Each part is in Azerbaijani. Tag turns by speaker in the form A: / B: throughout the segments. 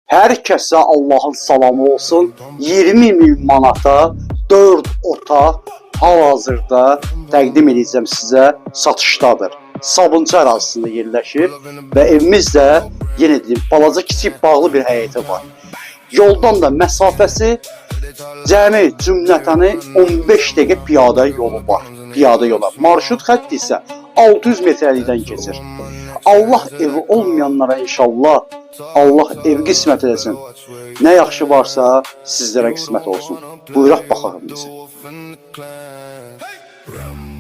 A: Hər kəsə Allahın salamı olsun. 20.000 manata 4 otaq hal-hazırda təqdim edəcəm sizə, satışdadır. Sabunçu ərazisində yerləşir və evimiz də yenə deyim, balaca kiçik bağlı bir həyəti var. Yoldan da məsafəsi cəmi cümlətəni 15 dəqiqə piyada yolu var. Piyada yola. Marşrut xətti isə 600 metrəlikdən keçir. Allah evi olmayanlara inşallah Allah ev qismət edəsin. Nə yaxşı varsa sizlərə qismət olsun. Buyuraq baxaq bizi.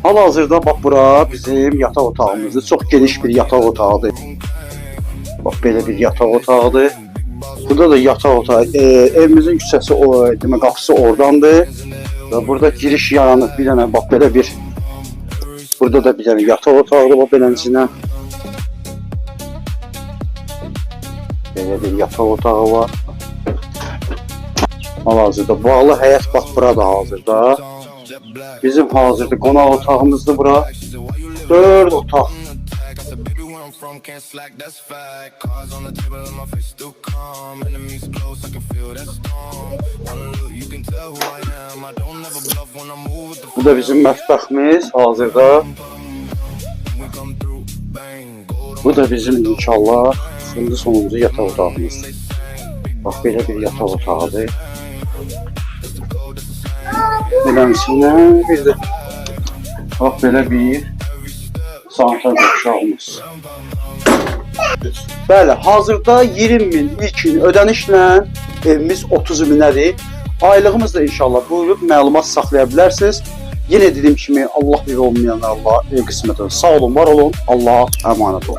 A: Hal-hazırda bax bura bizim yataq otağımızdır. Çox geniş bir yataq otağıdır. Bax belə bir yataq otağıdır. Burada da yataq otağı. Evimizin küçəsi, demək qapısı oradandır. Və burada giriş yaranır. Bir dənə bax belə bir. Burada da bir dənə yataq otağıdır bax beləsinə. Belə bir yataq otağı var. Hal-hazırda bağlı həyət bax burada hazırda. Bizim hazırda qonaq otağımızdır bura. 4 otaq. Bu da bizim mətbəximiz hazırda. Bu da bizim inşallah şimdi sonuncu yataq otağımızdır. Bax belə bir yataq otağıdır. Beləsinə bir də bax belə bir sanitar uşağımız. Bəli, hazırda 20.000 ilk gün ödənişlə evimiz 30.000-ədir. Aylığımız da inşallah buyurub məlumat saxlaya bilərsiniz. Yenə dediyim kimi Allah evi olmayanlar Allah ev qismət olsun. Sağ olun, var olun. Allah'a əmanət olun.